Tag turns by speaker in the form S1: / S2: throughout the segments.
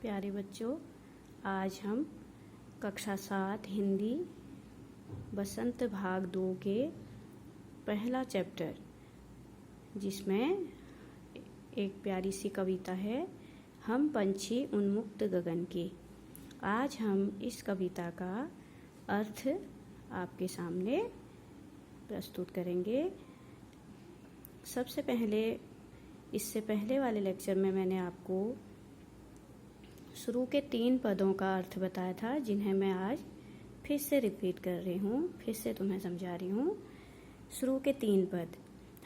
S1: प्यारे बच्चों, आज हम कक्षा 7 हिंदी बसंत भाग 2 के पहला चैप्टर, जिसमें एक प्यारी सी कविता है, हम पंछी उन्मुक्त गगन के। आज हम इस कविता का अर्थ आपके सामने प्रस्तुत करेंगे। सबसे पहले, इससे पहले वाले लेक्चर में मैंने आपको शुरू के 3 पदों का अर्थ बताया था, जिन्हें मैं आज फिर से रिपीट कर रही हूँ, फिर से तुम्हें समझा रही हूँ। शुरू के 3 पद,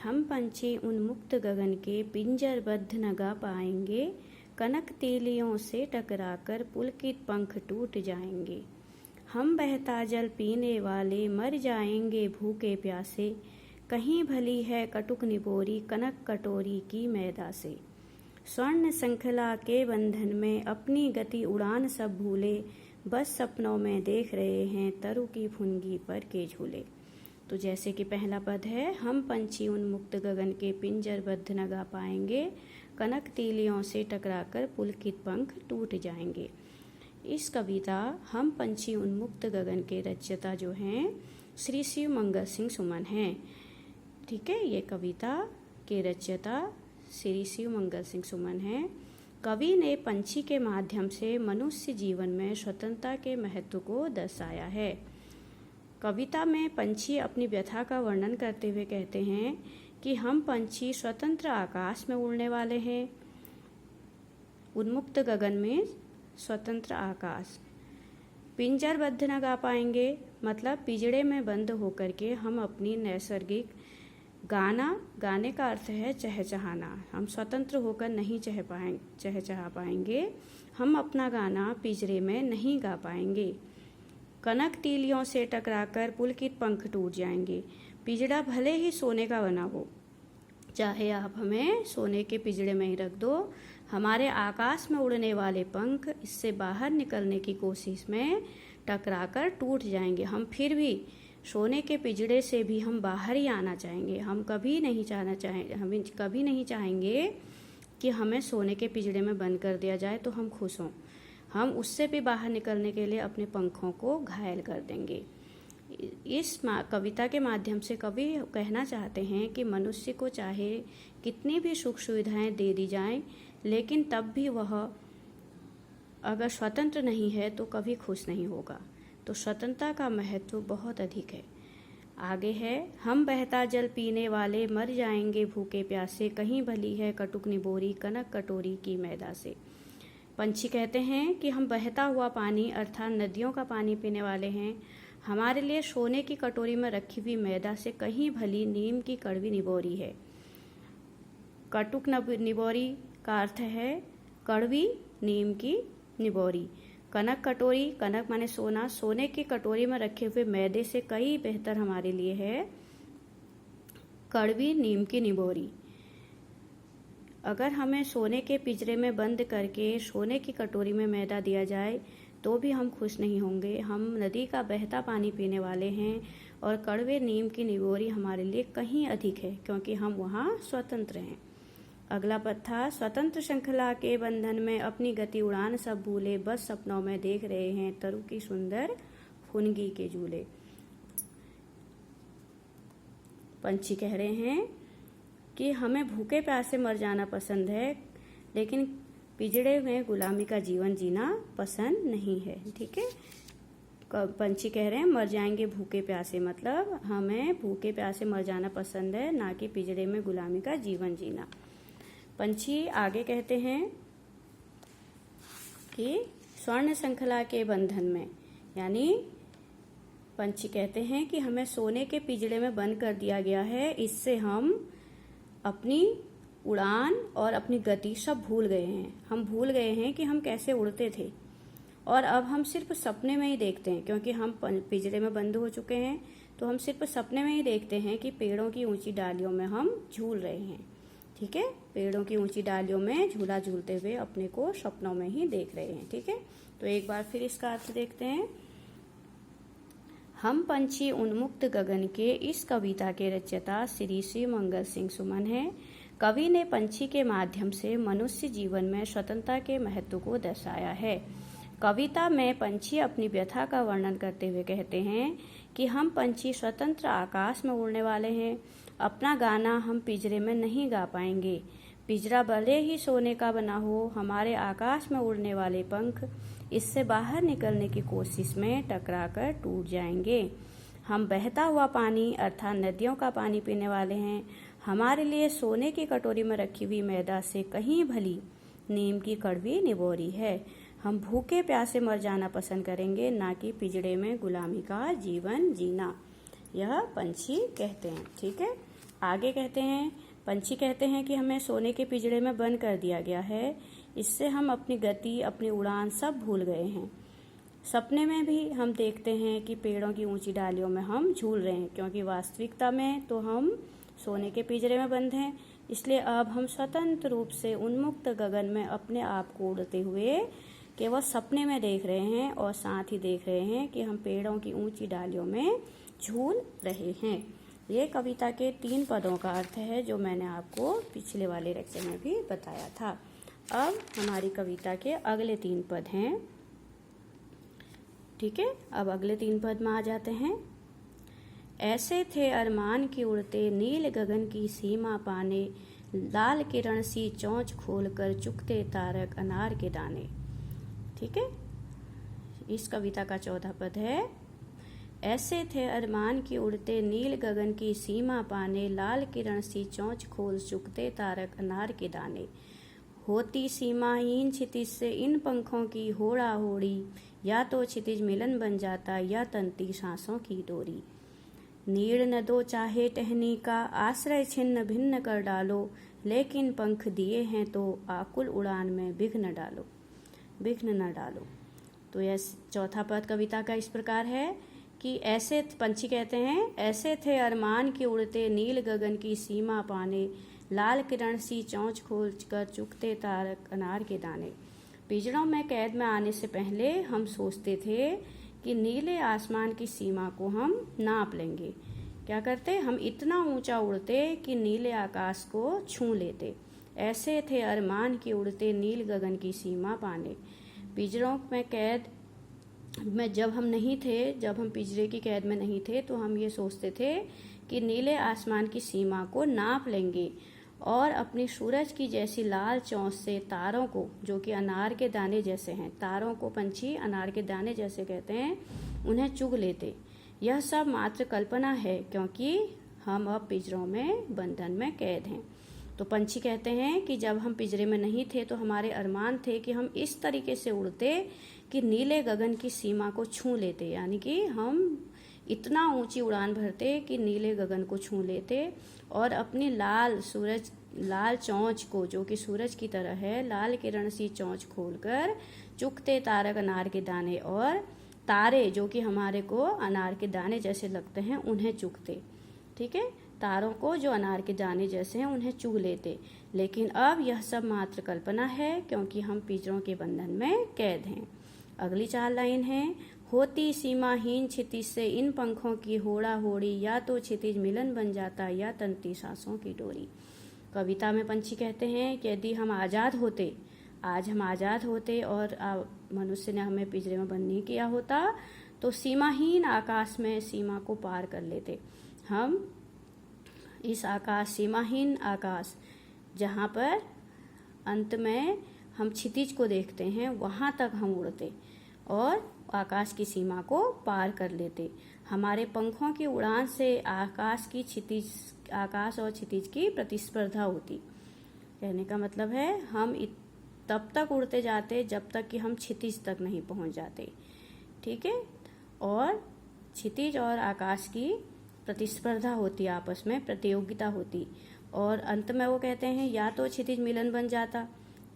S1: हम पंछी उन्मुक्त गगन के, पिंजरबद्ध न गा पाएंगे, कनक तीलियों से टकराकर पुलकित पंख टूट जाएंगे। हम बहता जल पीने वाले, मर जाएंगे भूखे प्यासे, कहीं भली है कटुक निबोरी, कनक कटोरी की मैदा से। स्वर्ण श्रृंखला के बंधन में अपनी गति उड़ान सब भूले, बस सपनों में देख रहे हैं तरु की फुनगी पर के झूले। तो जैसे कि पहला पद है, हम पंछी उन्मुक्त गगन के, पिंजरबद्ध न गा पाएंगे, कनक तीलियों से टकराकर पुलकित पंख टूट जाएंगे। इस कविता हम पंछी उन्मुक्त गगन के रचयिता जो हैं श्री शिव मंगल सिंह सुमन हैं। ठीक है, ये कविता के रचयिता श्री शिव मंगल सिंह सुमन हैं। कवि ने पंछी के माध्यम से मनुष्य जीवन में स्वतंत्रता के महत्व को दर्शाया है। कविता में पंछी अपनी व्यथा का वर्णन करते हुए कहते हैं कि हम पंछी स्वतंत्र आकाश में उड़ने वाले हैं। उन्मुक्त गगन में स्वतंत्र आकाश। पिंजरबद्ध न गा पाएंगे, मतलब पिंजड़े में बंद होकर के हम अपनी नैसर्गिक गाने का अर्थ है चहचहाना। हम स्वतंत्र होकर नहीं चहचहा पाएंगे, हम अपना गाना पिंजरे में नहीं गा पाएंगे। कनक तीलियों से टकराकर पुलकित पंख टूट जाएंगे। पिंजड़ा भले ही सोने का बना हो, चाहे आप हमें सोने के पिंजड़े में ही रख दो, हमारे आकाश में उड़ने वाले पंख इससे बाहर निकलने की कोशिश में टकराकर टूट जाएंगे। हम फिर भी सोने के पिंजड़े से भी हम बाहर ही आना चाहेंगे। हम कभी नहीं चाहेंगे कि हमें सोने के पिंजड़े में बंद कर दिया जाए तो हम खुश हों। हम उससे भी बाहर निकलने के लिए अपने पंखों को घायल कर देंगे। इस कविता के माध्यम से कवि कहना चाहते हैं कि मनुष्य को चाहे कितनी भी सुख सुविधाएं दे दी जाएं, लेकिन तब भी वह अगर स्वतंत्र नहीं है तो कभी खुश नहीं होगा। तो स्वतंत्रता का महत्व बहुत अधिक है। आगे है, हम बहता जल पीने वाले, मर जाएंगे भूखे प्यासे, कहीं भली है कटुक निबोरी, कनक कटोरी की मैदा से। पंछी कहते हैं कि हम बहता हुआ पानी अर्थात नदियों का पानी पीने वाले हैं। हमारे लिए सोने की कटोरी में रखी हुई मैदा से कहीं भली नीम की कड़वी निबोरी है। कटुक निबोरी का अर्थ है कड़वी नीम की निबोरी। कनक कटोरी, कनक माने सोना, सोने की कटोरी में रखे हुए मैदे से कई बेहतर हमारे लिए है कड़वी नीम की निबोरी। अगर हमें सोने के पिंजरे में बंद करके सोने की कटोरी में मैदा दिया जाए तो भी हम खुश नहीं होंगे। हम नदी का बहता पानी पीने वाले हैं और कड़वे नीम की निबोरी हमारे लिए कहीं अधिक है, क्योंकि हम वहाँ स्वतंत्र हैं। अगला पद था, स्वतंत्र श्रृंखला के बंधन में अपनी गति उड़ान सब भूले, बस सपनों में देख रहे हैं तरु की सुंदर फुनगी के झूले। पंछी कह रहे हैं कि हमें भूखे प्यासे मर जाना पसंद है, लेकिन पिंजड़े में गुलामी का जीवन जीना पसंद नहीं है। ठीक है, पंछी कह रहे हैं मर जाएंगे भूखे प्यासे, मतलब हमें भूखे प्यासे मर जाना पसंद है, ना कि पिंजड़े में गुलामी का जीवन जीना। पंछी आगे कहते हैं कि स्वर्ण श्रृंखला के बंधन में, यानी पंछी कहते हैं कि हमें सोने के पिंजड़े में बंद कर दिया गया है। इससे हम अपनी उड़ान और अपनी गति सब भूल गए हैं। हम भूल गए हैं कि हम कैसे उड़ते थे, और अब हम सिर्फ सपने में ही देखते हैं, क्योंकि हम पिंजरे में बंद हो चुके हैं। तो हम सिर्फ सपने में ही देखते हैं कि पेड़ों की ऊंची डालियों में हम झूल रहे हैं। ठीक है, पेड़ों की ऊंची डालियों में झूला झूलते हुए अपने को सपनों में ही देख रहे हैं। ठीक है, तो एक बार फिर इसका अर्थ देखते हैं। हम पंछी उन्मुक्त गगन के, इस कविता के रचयिता श्री शिव मंगल सिंह सुमन हैं। कवि ने पंछी के माध्यम से मनुष्य जीवन में स्वतंत्रता के महत्व को दर्शाया है। कविता में पंछी अपनी व्यथा का वर्णन करते हुए कहते हैं कि हम पंछी स्वतंत्र आकाश में उड़ने वाले हैं। अपना गाना हम पिंजरे में नहीं गा पाएंगे। पिंजरा भले ही सोने का बना हो, हमारे आकाश में उड़ने वाले पंख इससे बाहर निकलने की कोशिश में टकराकर टूट जाएंगे। हम बहता हुआ पानी अर्थात नदियों का पानी पीने वाले हैं। हमारे लिए सोने की कटोरी में रखी हुई मैदा से कहीं भली नीम की कड़वी निबोरी है। हम भूखे प्यासे मर जाना पसंद करेंगे, ना कि पिंजड़े में गुलामी का जीवन जीना। यह पंछी कहते हैं। ठीक है, आगे कहते हैं, पंछी कहते हैं कि हमें सोने के पिंजड़े में बंद कर दिया गया है। इससे हम अपनी गति, अपनी उड़ान सब भूल गए हैं। सपने में भी हम देखते हैं कि पेड़ों की ऊंची डालियों में हम झूल रहे हैं, क्योंकि वास्तविकता में तो हम सोने के पिंजरे में बंद हैं। इसलिए अब हम स्वतंत्र रूप से उन्मुक्त गगन में अपने आप को उड़ते हुए केवल सपने में देख रहे हैं और साथ ही देख रहे हैं कि हम पेड़ों की ऊंची डालियों में झूल रहे हैं। ये कविता के 3 पदों का अर्थ है, जो मैंने आपको पिछले वाले लेक्चर में भी बताया था। अब हमारी कविता के अगले 3 पद हैं। ठीक है, अब अगले 3 पद में आ जाते हैं। ऐसे थे अरमान की उड़ते नील गगन की सीमा पाने, लाल किरण सी चोंच खोलकर चुगते तारक अनार के दाने। ठीक है, इस कविता का 14 पद है। ऐसे थे अरमान की उड़ते नील गगन की सीमा पाने, लाल किरण सी चोंच खोल चुगते तारक अनार के दाने। होती सीमाहीन क्षितिज से इन पंखों की होड़ा होड़ी, या तो क्षितिज मिलन बन जाता या तंती सांसों की डोरी। नीड़ न दो चाहे टहनी का, आश्रय छिन्न भिन्न कर डालो, लेकिन पंख दिए हैं तो आकुल उड़ान में विघ्न न डालो। तो यह 4था पद कविता का इस प्रकार है कि ऐसे पंछी कहते हैं, ऐसे थे अरमान की उड़ते नील गगन की सीमा पाने, लाल किरण सी चोंच खोल कर चुगते तारक अनार के दाने। पिंजड़ों में कैद में आने से पहले हम सोचते थे कि नीले आसमान की सीमा को हम नाप लेंगे। क्या करते, हम इतना ऊंचा उड़ते कि नीले आकाश को छू लेते। ऐसे थे अरमान की उड़ते नील गगन की सीमा पाने। पिंजड़ों में कैद में जब हम नहीं थे, जब हम पिंजरे की कैद में नहीं थे, तो हम ये सोचते थे कि नीले आसमान की सीमा को नाप लेंगे और अपनी सूरज की जैसी लाल चोंच से तारों को, जो कि अनार के दाने जैसे हैं, तारों को पंछी अनार के दाने जैसे कहते हैं, उन्हें चुग लेते। यह सब मात्र कल्पना है, क्योंकि हम अब पिंजरों में बंधन में कैद हैं। तो पंछी कहते हैं कि जब हम पिंजरे में नहीं थे तो हमारे अरमान थे कि हम इस तरीके से उड़ते कि नीले गगन की सीमा को छू लेते, यानी कि हम इतना ऊंची उड़ान भरते कि नीले गगन को छू लेते और अपनी लाल चोंच को, जो कि सूरज की तरह है, लाल किरण सी चोंच खोलकर चुगते तारक अनार के दाने, और तारे जो कि हमारे को अनार के दाने जैसे लगते हैं उन्हें चुगते। ठीक है, तारों को जो अनार के दाने जैसे हैं उन्हें चुग लेते। लेकिन अब यह सब मात्र कल्पना है, क्योंकि हम पिंजरों के बंधन में कैद हैं। अगली 4 लाइन है, होती सीमाहीन क्षितिज से इन पंखों की होड़ा होड़ी, या तो क्षितिज मिलन बन जाता या तंती सांसों की डोरी। कविता में पंछी कहते हैं कि यदि हम आज़ाद होते, आज हम आज़ाद होते और मनुष्य ने हमें पिंजरे में बंद नहीं किया होता, तो सीमाहीन आकाश में सीमा को पार कर लेते। हम इस आकाश, सीमाहीन आकाश, जहाँ पर अंत में हम क्षितिज को देखते हैं, वहाँ तक हम उड़ते और आकाश की सीमा को पार कर लेते। हमारे पंखों की उड़ान से आकाश और क्षितिज की प्रतिस्पर्धा होती। कहने का मतलब है, हम तब तक उड़ते जाते जब तक कि हम क्षितिज तक नहीं पहुंच जाते। ठीक है, और क्षितिज और आकाश की प्रतिस्पर्धा होती, आपस में प्रतियोगिता होती, और अंत में वो कहते हैं या तो क्षितिज मिलन बन जाता,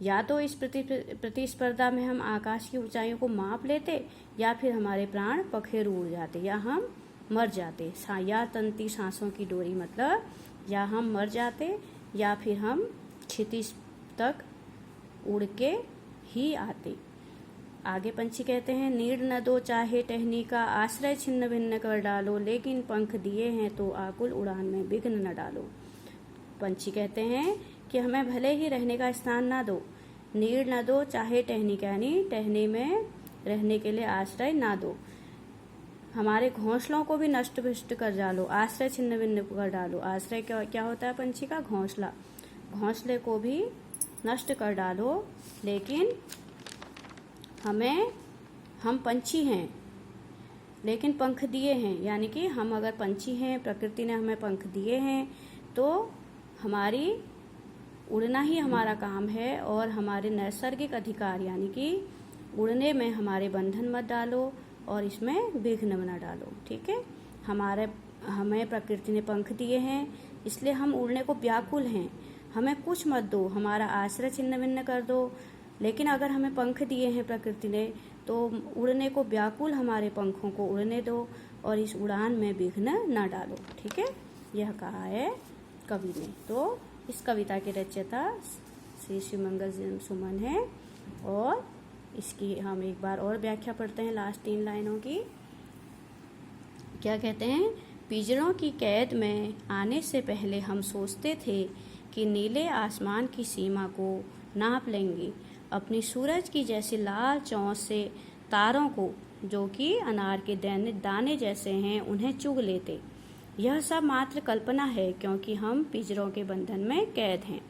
S1: या तो इस प्रतिस्पर्धा में हम आकाश की ऊंचाइयों को माप लेते, या फिर हमारे प्राण पखेरु उड़ जाते, या हम मर जाते। या तंती सांसों की डोरी मतलब या हम मर जाते या फिर हम क्षितिज तक उड़ के ही आते। आगे पंछी कहते हैं, नीड़ न दो चाहे टहनी का, आश्रय छिन्न भिन्न कर डालो, लेकिन पंख दिए हैं तो आकुल उड़ान में विघ्न न डालो। पंछी कहते हैं कि हमें भले ही रहने का स्थान ना दो, नीड़ न दो, चाहे टहनी यानी टहनी में रहने के लिए आश्रय ना दो, हमारे घोंसलों को भी नष्ट भ्रष्ट कर डालो, आश्रय छिन्न भिन्न कर डालो। आश्रय क्या होता है पंछी का? घोंसला। घोंसले को भी नष्ट कर डालो, लेकिन हम पंछी हैं लेकिन पंख दिए हैं, यानी कि हम अगर पंछी हैं, प्रकृति ने हमें पंख दिए हैं, तो हमारी उड़ना ही हमारा काम है और हमारे नैसर्गिक अधिकार यानी कि उड़ने में हमारे बंधन मत डालो और इसमें विघ्न न डालो। ठीक है, हमें प्रकृति ने पंख दिए हैं, इसलिए हम उड़ने को व्याकुल हैं। हमें कुछ मत दो, हमारा आश्रय छिन्न भिन्न कर दो, लेकिन अगर हमें पंख दिए हैं प्रकृति ने तो उड़ने को व्याकुल हमारे पंखों को उड़ने दो और इस उड़ान में विघ्न न डालो। ठीक है, यह कहा है कवि ने। तो इस कविता के रचयिता श्री शिवमंगल सुमन है और इसकी हम एक बार और व्याख्या पढ़ते हैं लास्ट 3 लाइनों की। क्या कहते हैं? पिंजरों की कैद में आने से पहले हम सोचते थे कि नीले आसमान की सीमा को नाप लेंगे, अपनी सूरज की जैसी लाल चोंच से तारों को, जो कि अनार के दाने जैसे हैं, उन्हें चुग लेते। यह सब मात्र कल्पना है, क्योंकि हम पिंजरों के बंधन में कैद हैं।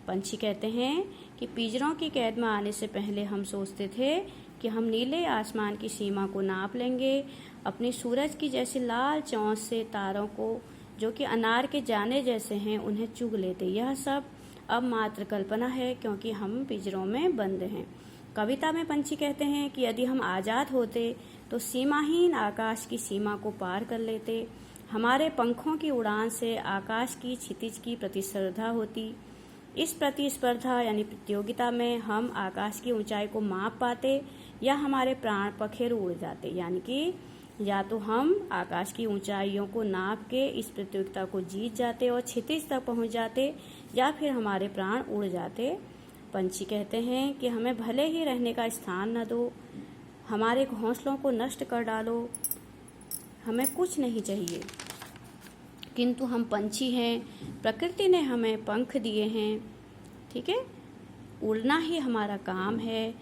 S1: पंछी कहते हैं कि पिंजरों की कैद में आने से पहले हम सोचते थे कि हम नीले आसमान की सीमा को नाप लेंगे, अपनी सूरज की जैसी लाल चोंच से तारों को, जो कि अनार के दाने जैसे हैं, उन्हें चुग लेते। यह सब अब मात्र कल्पना है, क्योंकि हम पिंजरों में बंद हैं। कविता में पंछी कहते हैं कि यदि हम आज़ाद होते तो सीमाहीन आकाश की सीमा को पार कर लेते। हमारे पंखों की उड़ान से आकाश की क्षितिज की प्रतिस्पर्धा होती। इस प्रतिस्पर्धा यानी प्रतियोगिता में हम आकाश की ऊंचाई को माप पाते या हमारे प्राण पखेरु उड़ जाते, यानी कि या तो हम आकाश की ऊंचाइयों को नाप के इस प्रतियोगिता को जीत जाते और क्षितिज तक पहुंच जाते, या फिर हमारे प्राण उड़ जाते। पंछी कहते हैं कि हमें भले ही रहने का स्थान न दो, हमारे घोंसलों को नष्ट कर डालो, हमें कुछ नहीं चाहिए, किंतु हम पंछी हैं, प्रकृति ने हमें पंख दिए हैं। ठीक है, उड़ना ही हमारा काम है,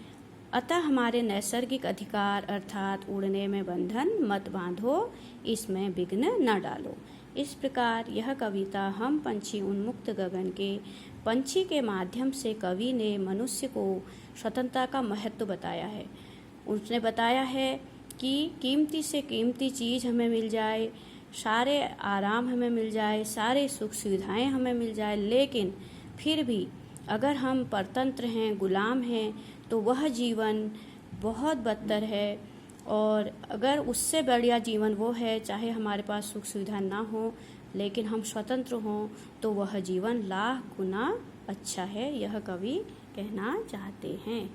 S1: अतः हमारे नैसर्गिक अधिकार अर्थात उड़ने में बंधन मत बांधो, इसमें विघ्न न डालो। इस प्रकार यह कविता हम पंछी उन्मुक्त गगन के पंछी के माध्यम से कवि ने मनुष्य को स्वतंत्रता का महत्व बताया है। उसने बताया है कि कीमती से कीमती चीज़ हमें मिल जाए, सारे आराम हमें मिल जाए, सारे सुख सुविधाएं हमें मिल जाए, लेकिन फिर भी अगर हम परतंत्र हैं, गुलाम हैं, तो वह जीवन बहुत बदतर है। और अगर उससे बढ़िया जीवन वो है, चाहे हमारे पास सुख सुविधा ना हो लेकिन हम स्वतंत्र हों, तो वह जीवन लाख गुना अच्छा है, यह कवि कहना चाहते हैं।